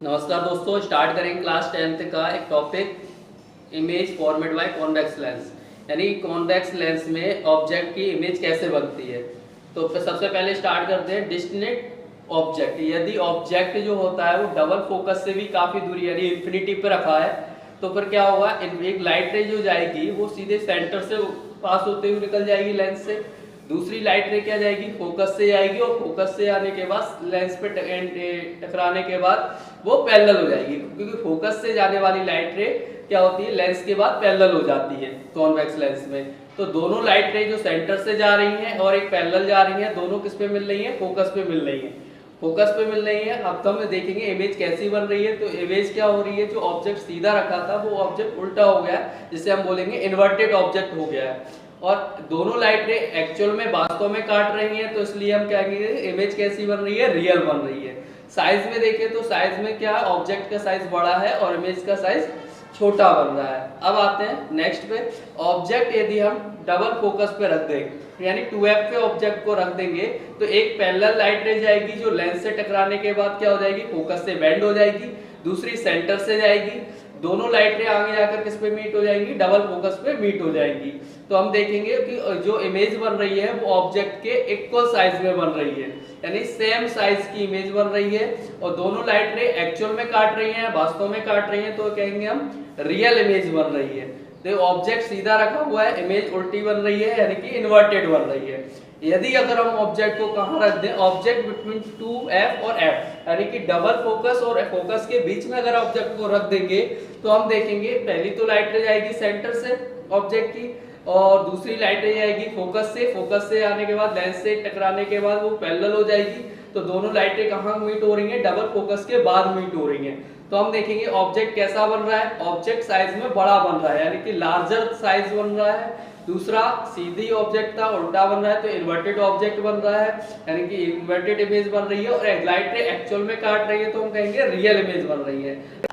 नमस्कार दोस्तों, स्टार्ट करेंगे क्लास 10th का एक topic image format by convex lens. यानी कॉन्वेक्स लेंस में ऑब्जेक्ट की इमेज कैसे बनती है। तो सबसे पहले स्टार्ट करते हैं डिस्टिंक्ट ऑब्जेक्ट। यदि ऑब्जेक्ट जो होता है वो डबल फोकस से भी काफ़ी दूरी यानी इन्फिनिटी पे रखा है तो फिर क्या होगा, एक लाइट रे जो जाएगी वो सीधे सेंटर से पास होते हुए निकल जाएगी लेंस से। दूसरी लाइट रे क्या जाएगी, फोकस से जाएगी और फोकस से आने के बाद लेंस पे टकराने के बाद वो पैरेलल हो जाएगी, क्योंकि फोकस से जाने वाली लाइट रे क्या होती है, लेंस के बाद पैरेलल हो जाती है कॉन्वेक्स लेंस में। तो दोनों लाइट रे जो सेंटर से जा रही हैं और एक पैरेलल जा रही हैं, दोनों किस पे मिल रही हैं, फोकस पे मिल रही हैं। फोकस पे मिल रही है। अब तो हम देखेंगे इमेज कैसी बन रही है। तो इमेज क्या हो रही है, जो ऑब्जेक्ट सीधा रखा था वो ऑब्जेक्ट उल्टा हो गया, जिसे हम बोलेंगे इन्वर्टेड ऑब्जेक्ट हो गया है। और दोनों लाइट रे एक्चुअल में वास्तव में काट रही हैं, तो इसलिए हम क्या कहेंगे, इमेज कैसी बन रही है, रियल बन रही है। साइज में देखें तो साइज में क्या, ऑब्जेक्ट का साइज बड़ा है और इमेज का साइज छोटा बन रहा है। अब आते हैं नेक्स्ट पे। ऑब्जेक्ट यदि हम डबल फोकस पे रख देंगे यानी 2f पे ऑब्जेक्ट को रख देंगे तो एक पैरेलल लाइट रे जाएगी जो लेंस से टकराने के बाद क्या हो जाएगी, फोकस से बेंड हो जाएगी। दूसरी सेंटर से जाएगी। दोनों लाइट रे आगे जाकर किस पे मीट हो जाएंगी, डबल फोकस पे मीट हो जाएंगी। तो हम देखेंगे कि जो इमेज बन रही है वो ऑब्जेक्ट के इक्वल साइज में बन रही है, यानी सेम साइज की इमेज बन रही है। और दोनों लाइट रे एक्चुअल में काट रही हैं, वास्तव में काट रही हैं, तो कहेंगे हम रियल इमेज बन रही है। तो ऑब्जेक्ट सीधा रखा हुआ है, इमेज उल्टी बन रही है यानी कि इन्वर्टेड बन रही है। यदि अगर हम ऑब्जेक्ट को कहां रख दें, ऑब्जेक्ट बिटवीन 2f और f यानी कि डबल फोकस और फोकस के बीच में अगर ऑब्जेक्ट को रख देंगे तो हम देखेंगे पहली तो लाइट रे जाएगी सेंटर से ऑब्जेक्ट की, और दूसरी लाइट रे जाएगी फोकस से आने के बाद लेंस से टकराने के बाद वो पैरेलल हो जाएगी। तो दोनों लाइटें कहाँ मीट हो रही हैं, डबल फोकस के बाद मीट हो रही हैं। तो हम देखेंगे ऑब्जेक्ट कैसा बन रहा है, ऑब्जेक्ट साइज में बड़ा बन रहा है यानी कि लार्जर साइज बन रहा है। दूसरा सीधी ऑब्जेक्ट था उल्टा बन रहा है तो इन्वर्टेड ऑब्जेक्ट बन रहा है यानी कि इन्वर्टेड इमेज बन रही है। और लाइट रे एक्चुअल में काट रही है तो हम कहेंगे रियल इमेज बन रही है।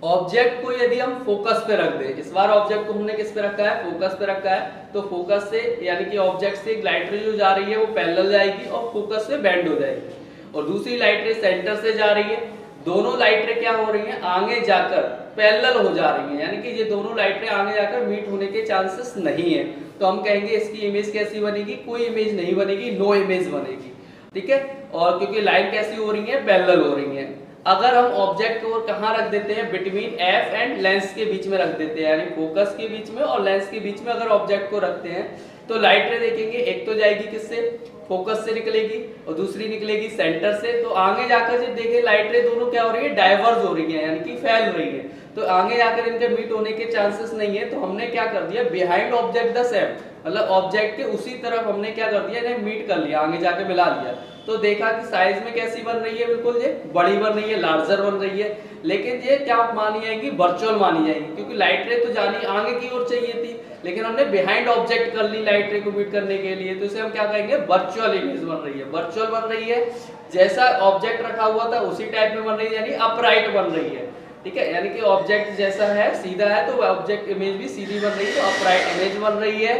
ऑब्जेक्ट को यदि हम फोकस पे रख दें, इस बार ऑब्जेक्ट को हमने किस पे रखा है, फोकस पे रखा है, तो फोकस से यानी कि ऑब्जेक्ट से एक लाइट रे जो जा रही है वो पैरेलल जाएगी और फोकस से बेंड हो जाएगी। और दूसरी लाइट रे सेंटर से जा रही है, दोनों लाइट रे क्या हो रही हैं, आगे जाकर पैरेलल हो जा रही हैं यानी कि ये दोनों लाइट रे आगे जाकर मीट होने के चांसेस नहीं है। तो हम कहेंगे इसकी इमेज कैसी बनेगी, कोई इमेज नहीं बनेगी, नो इमेज बनेगी। ठीक है, और क्योंकि लाइन कैसी हो रही है, पैरेलल हो रही है। अगर हम ऑब्जेक्ट को कहाँ रख देते हैं, बिटवीन एफ एंड लेंस के बीच में रख देते हैं यानी फोकस के बीच में और लेंस के बीच में अगर ऑब्जेक्ट को रखते हैं तो लाइट रे देखेंगे एक तो जाएगी किससे, फोकस से निकलेगी और दूसरी निकलेगी सेंटर से। तो आगे जाकर जब देखें लाइट रे दोनों क्या हो रही है, डाइवर्ज हो रही है यानी कि फैल रही है। तो आगे जाकर इनके मीट होने के चांसेस नहीं है। तो हमने क्या कर दिया, बिहाइंड ऑब्जेक्ट द सेम, मतलब ऑब्जेक्ट के उसी तरफ हमने क्या कर दिया, इन्हें मीट कर लिया, आगे जाके मिला लिया। तो देखा कि साइज में कैसी बन रही है, बिल्कुल ये बड़ी बन रही है, लार्जर बन रही है। लेकिन ये क्या मानी जाएगी, वर्चुअल मानी जाएगी, क्योंकि लाइट रे तो जानी आगे की ओर चाहिए थी लेकिन हमने बिहाइंड ऑब्जेक्ट कर ली लाइट रे को मीट करने के लिए। तो इसे हम क्या कहेंगे, वर्चुअल इमेज बन रही है। वर्चुअल बन रही है, जैसा ऑब्जेक्ट रखा हुआ था उसी टाइप में बन रही है यानी अपराइट बन रही है। ठीक है, यानी कि ऑब्जेक्ट जैसा है सीधा है तो ऑब्जेक्ट इमेज भी सीधी बन रही है, तो अपराइट इमेज बन रही है।